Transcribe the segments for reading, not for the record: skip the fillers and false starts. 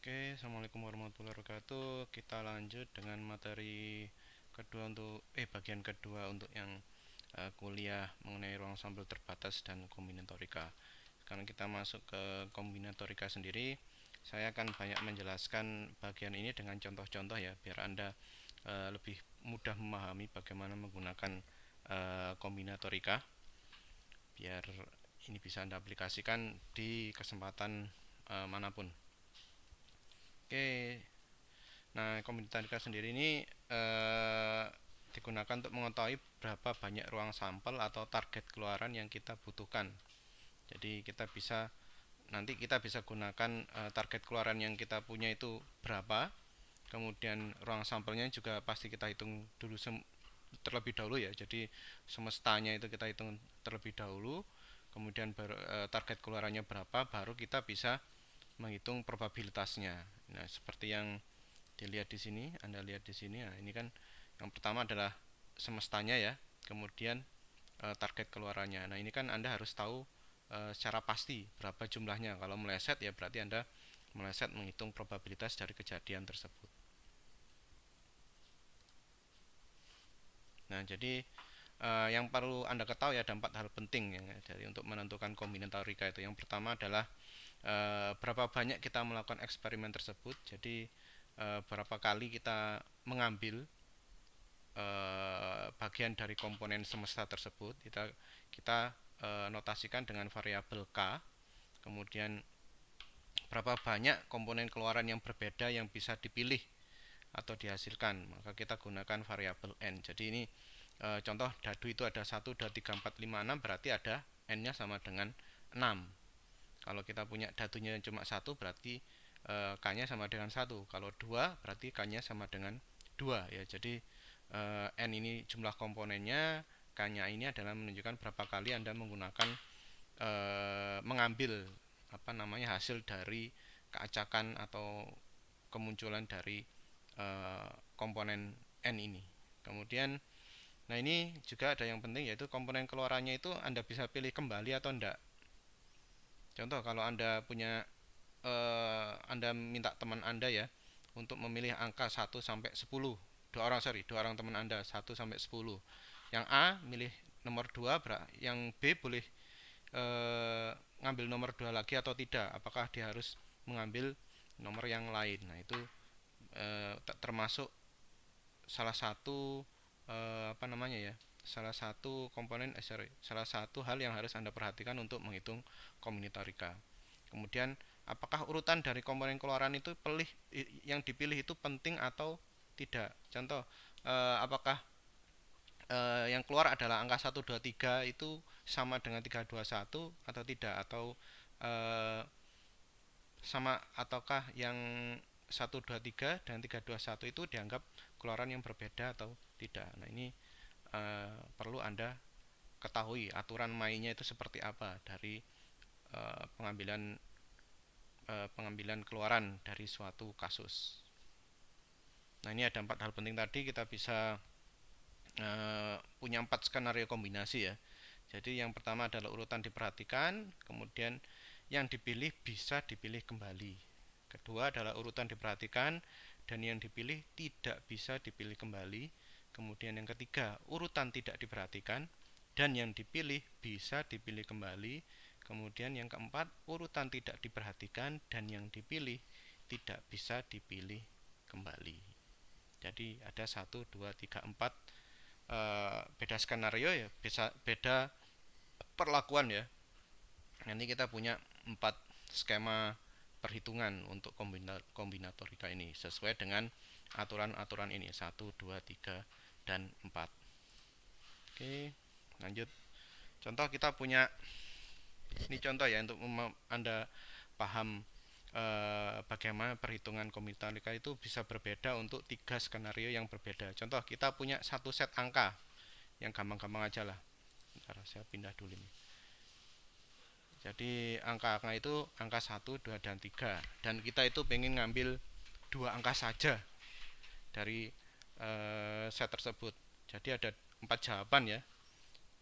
Assalamualaikum warahmatullahi wabarakatuh. Kita lanjut dengan materi kedua bagian kedua untuk yang kuliah mengenai ruang sampel terbatas dan kombinatorika. Sekarang kita masuk ke kombinatorika sendiri. Saya akan banyak menjelaskan bagian ini dengan contoh-contoh ya, biar Anda lebih mudah memahami bagaimana menggunakan kombinatorika, biar ini bisa Anda aplikasikan di kesempatan manapun. Nah kombinatorika sendiri ini digunakan untuk mengetahui berapa banyak ruang sampel atau target keluaran yang kita butuhkan. Jadi nanti kita bisa gunakan target keluaran yang kita punya itu berapa, kemudian ruang sampelnya juga pasti kita hitung dulu terlebih dahulu ya. Jadi semestanya itu kita hitung terlebih dahulu, kemudian target keluarannya berapa, baru kita bisa menghitung probabilitasnya. Nah, seperti yang dilihat di sini, Anda lihat di sini. Nah, ini kan yang pertama adalah semestanya ya, kemudian target keluarannya. Nah, ini kan Anda harus tahu secara pasti berapa jumlahnya. Kalau meleset ya berarti Anda meleset menghitung probabilitas dari kejadian tersebut. Nah, jadi yang perlu Anda ketahui ada 4 hal penting ya, dari untuk menentukan kombinatorika itu. Yang pertama adalah berapa banyak kita melakukan eksperimen tersebut. Jadi berapa kali kita mengambil bagian dari komponen semesta tersebut. Kita notasikan dengan variabel k. Kemudian berapa banyak komponen keluaran yang berbeda yang bisa dipilih atau dihasilkan, maka kita gunakan variabel n. Jadi ini contoh dadu itu ada 1, 2, 3, 4, 5, 6, berarti ada n-nya sama dengan 6. Kalau kita punya dadunya cuma 1, berarti k-nya sama dengan 1. Kalau 2, berarti k-nya sama dengan 2 ya. Jadi n ini jumlah komponennya, k-nya ini adalah menunjukkan berapa kali Anda menggunakan mengambil hasil dari keacakan atau kemunculan dari komponen n ini. Kemudian nah ini juga ada yang penting, yaitu komponen keluarannya itu Anda bisa pilih kembali atau enggak. Contoh kalau Anda punya Anda minta teman Anda ya untuk memilih angka 1 sampai 10. Dua orang teman Anda 1 sampai 10. Yang A milih nomor 2, yang B boleh ngambil nomor 2 lagi atau tidak. Apakah dia harus mengambil nomor yang lain. Nah, itu termasuk salah satu salah satu hal yang harus Anda perhatikan untuk menghitung kombinatorika. Kemudian apakah urutan dari komponen keluaran itu yang dipilih itu penting atau tidak. Contoh apakah yang keluar adalah angka 1, 2, 3 itu sama dengan 3, 2, 1 atau tidak, atau sama ataukah yang 1, 2, 3 dan 3, 2, 1 itu dianggap keluaran yang berbeda atau tidak. Nah, ini perlu Anda ketahui aturan mainnya itu seperti apa dari pengambilan keluaran dari suatu kasus. Nah, ini ada 4 hal penting tadi. Kita bisa punya 4 skenario kombinasi ya. Jadi yang pertama adalah urutan diperhatikan, kemudian yang dipilih bisa dipilih kembali. Kedua adalah urutan diperhatikan dan yang dipilih tidak bisa dipilih kembali. Kemudian yang ketiga, urutan tidak diperhatikan dan yang dipilih bisa dipilih kembali. Kemudian yang keempat, urutan tidak diperhatikan dan yang dipilih tidak bisa dipilih kembali. Jadi ada 1, 2, 3, 4 beda skenario ya, beda perlakuan ya. Nanti kita punya 4 skema perhitungan untuk kombinatorika ini sesuai dengan aturan-aturan ini 1, 2, 3, dan 4. Oke, lanjut. Contoh kita punya ini contoh ya untuk Anda paham bagaimana perhitungan kombinatorika itu bisa berbeda untuk 3 skenario yang berbeda. Contoh kita punya satu set angka yang gampang-gampang aja lah. Bentar, saya pindah dulu ini. Jadi angka-angka itu angka 1, 2, dan 3. Dan kita itu pengen ngambil 2 angka saja dari set tersebut. Jadi ada 4 jawaban ya.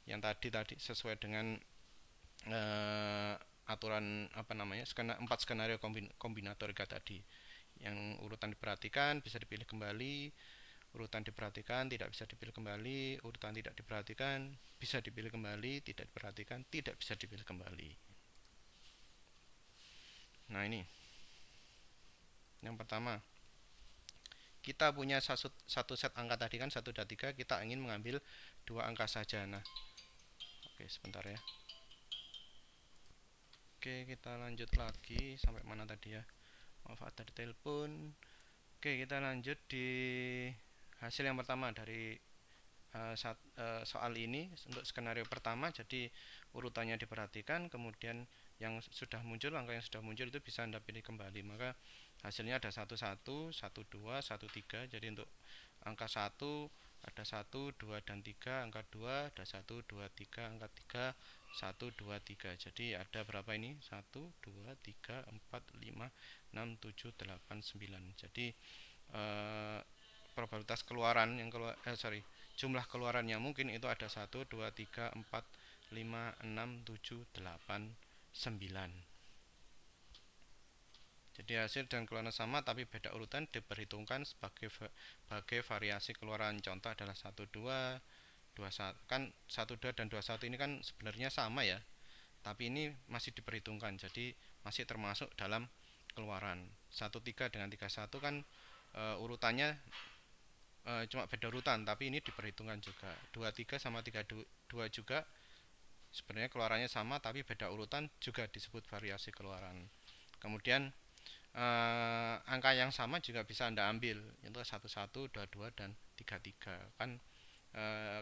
Yang tadi sesuai dengan aturan 4 skenario kombinatorika tadi. Yang urutan diperhatikan bisa dipilih kembali, urutan diperhatikan tidak bisa dipilih kembali, urutan tidak diperhatikan bisa dipilih kembali, tidak diperhatikan tidak bisa dipilih kembali. Nah, ini yang pertama, kita punya satu set angka tadi kan 1, 2, 3, kita ingin mengambil 2 angka saja. Nah, oke, sebentar ya. Oke, kita lanjut lagi sampai mana tadi ya? Maaf, ada telepon. Oke, kita lanjut di hasil yang pertama dari soal ini untuk skenario pertama. Jadi urutannya diperhatikan, kemudian yang sudah muncul, angka yang sudah muncul itu bisa Anda pilih kembali. Maka hasilnya ada 11, 12, 13. Jadi untuk angka 1 ada 1, 2, dan 3, angka 2 ada 1, 2, 3, angka 3 1, 2, 3. Jadi ada berapa ini? 1, 2, 3, 4, 5, 6, 7, 8, 9. Jadi probabilitas keluaran yang jumlah keluaran yang mungkin itu ada 1, 2, 3, 4, 5, 6, 7, 8, 9. Jadi hasil dan keluaran sama tapi beda urutan diperhitungkan sebagai variasi keluaran. Contoh adalah 1, 2, 21. Kan 1, 2, dan 21 ini kan sebenarnya sama ya, tapi ini masih diperhitungkan, jadi masih termasuk dalam keluaran. 1, 3 dengan 3, 1 kan urutannya cuma beda urutan, tapi ini diperhitungkan juga. 2, 3 sama 3, 2 juga sebenarnya keluarannya sama tapi beda urutan, juga disebut variasi keluaran. Kemudian angka yang sama juga bisa Anda ambil, yaitu 1, 1, 2, 2, dan 3, 3. Kan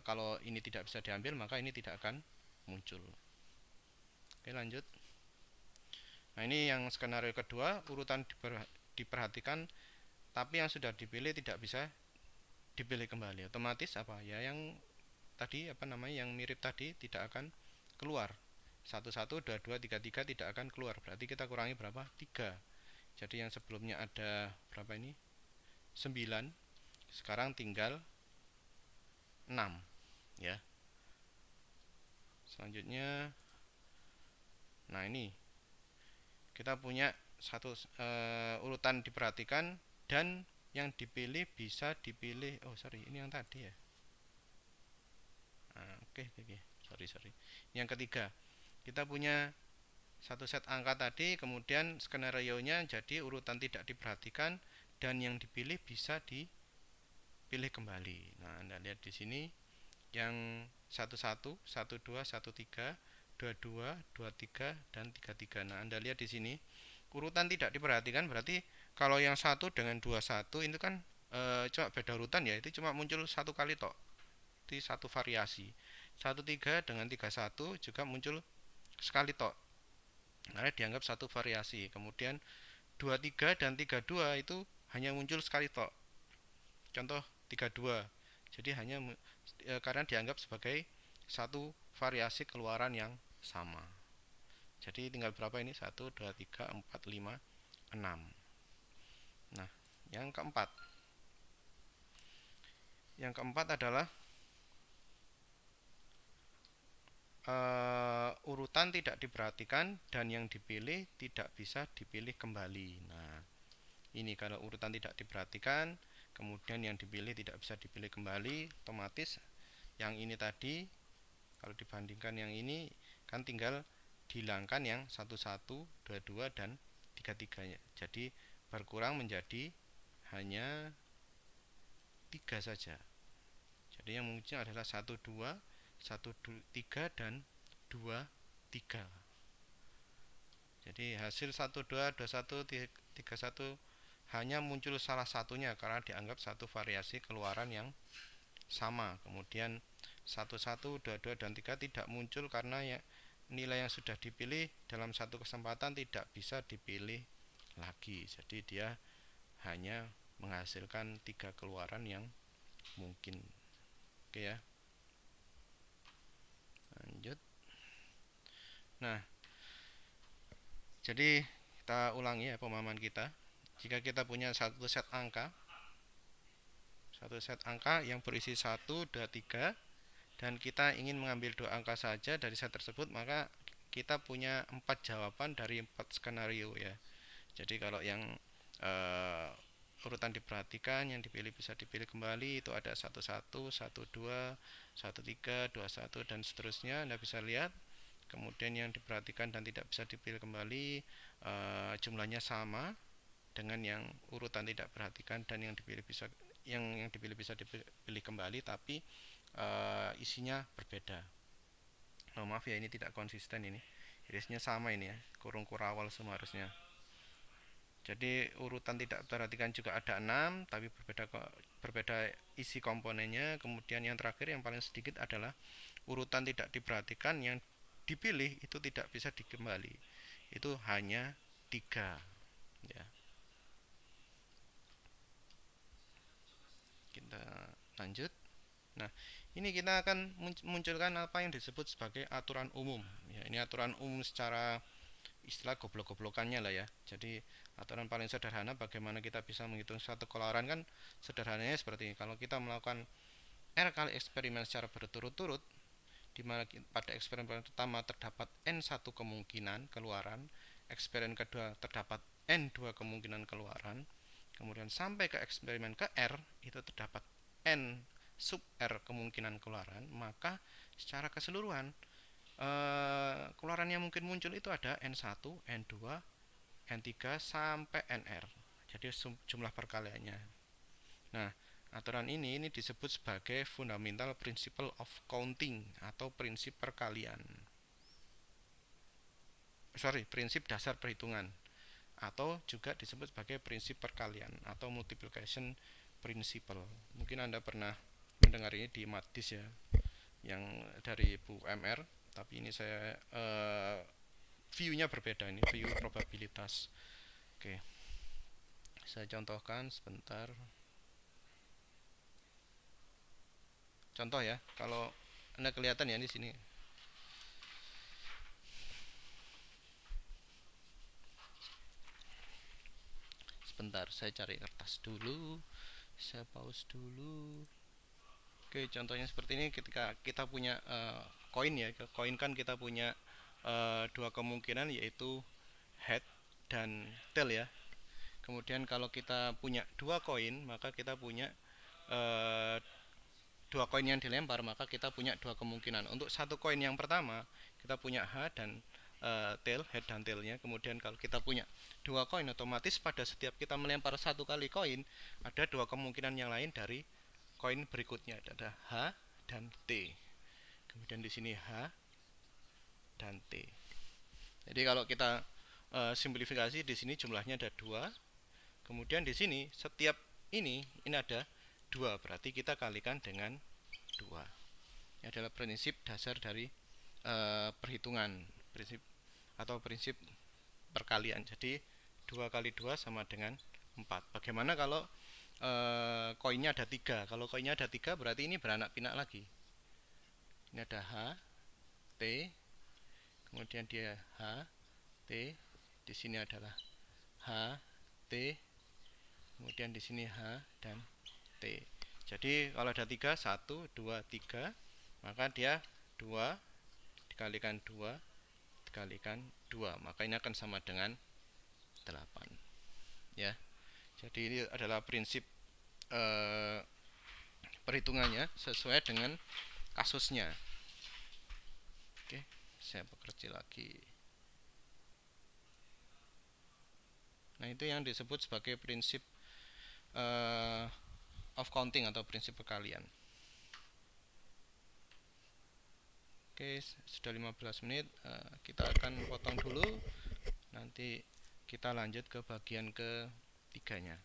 kalau ini tidak bisa diambil maka ini tidak akan muncul. Oke, lanjut. Nah, ini yang skenario kedua, urutan diperhatikan tapi yang sudah dipilih tidak bisa dipilih kembali. Otomatis apa ya, yang tadi yang mirip tadi tidak akan keluar. 1, 1, 2, 2, 3, 3 tidak akan keluar. Berarti kita kurangi berapa? 3. Jadi yang sebelumnya ada berapa ini? 9. Sekarang tinggal 6 ya. Selanjutnya, nah ini kita punya satu urutan diperhatikan dan yang dipilih bisa dipilih. Oh sorry, ini yang tadi ya. Nah, oke. Sorry. Yang ketiga, kita punya satu set angka tadi, kemudian skenario nya jadi urutan tidak diperhatikan dan yang dipilih bisa dipilih kembali. Nah, Anda lihat di sini yang 11, 12, 13, 22, 23, dan 33. Nah, Anda lihat di sini urutan tidak diperhatikan, berarti kalau yang 1 dengan 21 itu kan cuma beda urutan ya, itu cuma muncul satu kali tok. Itu satu variasi. 13 dengan 31 juga muncul sekali tok, karena dianggap satu variasi. Kemudian 23 dan 32 itu hanya muncul sekali tok. Contoh 32. Jadi hanya karena dianggap sebagai satu variasi keluaran yang sama. Jadi tinggal berapa ini? 1, 2, 3, 4, 5, 6. Nah, yang keempat. Yang keempat adalah urutan tidak diperhatikan dan yang dipilih tidak bisa dipilih kembali. Nah, ini kalau urutan tidak diperhatikan, kemudian yang dipilih tidak bisa dipilih kembali, otomatis yang ini tadi kalau dibandingkan yang ini kan tinggal dihilangkan yang 1, 1, 2, 2, dan 3, 3-nya. Jadi berkurang menjadi hanya 3 saja. Jadi yang muncul adalah 1, 2, 1, 3, dan 2, 3. Jadi hasil 1, 2, 2, 1, 3, 1 hanya muncul salah satunya karena dianggap satu variasi keluaran yang sama. Kemudian 1, 1, 2, 2, dan 3 tidak muncul karena ya, nilai yang sudah dipilih dalam satu kesempatan tidak bisa dipilih lagi. Jadi dia hanya menghasilkan 3 keluaran yang mungkin. Oke ya. Lanjut. Nah, jadi kita ulangi ya pemahaman kita. Jika kita punya satu set angka yang berisi 1, 2, 3 dan kita ingin mengambil 2 angka saja dari set tersebut, maka kita punya 4 jawaban dari 4 skenario ya. Jadi kalau yang urutan diperhatikan, yang dipilih bisa dipilih kembali, itu ada 11, 12, 13, 21 dan seterusnya. Anda bisa lihat. Kemudian yang diperhatikan dan tidak bisa dipilih kembali jumlahnya sama dengan yang urutan tidak perhatikan, dan yang dipilih bisa dipilih kembali tapi isinya berbeda. Oh, maaf ya, ini tidak konsisten, ini irisnya sama ini ya, kurung kurawal semua harusnya. Jadi urutan tidak perhatikan juga ada 6 tapi berbeda isi komponennya. Kemudian yang terakhir yang paling sedikit adalah urutan tidak diperhatikan, yang dipilih itu tidak bisa dikembali, itu hanya 3 ya. Kita lanjut. Nah, ini kita akan munculkan apa yang disebut sebagai aturan umum ya. Ini aturan umum secara istilah goblok-goblokannya lah ya. Jadi aturan paling sederhana bagaimana kita bisa menghitung suatu keluaran kan sederhananya seperti ini. Kalau kita melakukan R kali eksperimen secara berturut-turut, di mana pada eksperimen pertama terdapat N1 kemungkinan keluaran, eksperimen kedua terdapat N2 kemungkinan keluaran, kemudian sampai ke eksperimen ke R itu terdapat N sub R kemungkinan keluaran, maka secara keseluruhan keluaran yang mungkin muncul itu ada N1, N2, N3 sampai NR. Jadi jumlah perkaliannya. Nah, aturan ini disebut sebagai fundamental principle of counting atau prinsip perkalian. Prinsip dasar perhitungan, atau juga disebut sebagai prinsip perkalian atau multiplication principle. Mungkin Anda pernah mendengar ini di Madis ya, yang dari Bu MR, tapi ini saya view-nya berbeda, ini view probabilitas. Oke. Saya contohkan sebentar. Contoh ya, kalau Anda kelihatan ya di sini. Sebentar, saya cari kertas dulu. Saya pause dulu. Oke, contohnya seperti ini. Ketika kita punya koin ya, koin kan kita punya dua kemungkinan, yaitu head dan tail ya. Kemudian kalau kita punya dua koin, maka kita punya dua koin yang dilempar, maka kita punya dua kemungkinan. Untuk satu koin yang pertama kita punya H dan tail, head dan tailnya. Kemudian kalau kita punya dua koin, otomatis pada setiap kita melempar satu kali koin, ada dua kemungkinan yang lain dari koin berikutnya, ada H dan T. Kemudian di sini H dan T. Jadi kalau kita simplifikasi, di sini jumlahnya ada dua. Kemudian di sini setiap ini ada dua, berarti kita kalikan dengan 2. Ini adalah prinsip dasar dari perhitungan, prinsip perkalian. Jadi 2 kali 2 sama dengan 4. Bagaimana kalau koinnya ada 3? Kalau koinnya ada 3 berarti ini beranak pinak lagi. Ini ada H, T, kemudian dia H, T, di sini adalah H, T, kemudian di sini H dan T. Jadi kalau ada 3, 1, 2, 3, maka dia 2 dikalikan 2 dikalikan 2, maka ini akan sama dengan 8 ya. Jadi ini adalah prinsip perhitungannya sesuai dengan kasusnya. Oke, saya perkecil lagi. Nah, itu yang disebut sebagai prinsip of counting atau prinsip perkalian. Oke, sudah 15 menit. Kita akan potong dulu. Nanti kita lanjut ke bagian ketiganya.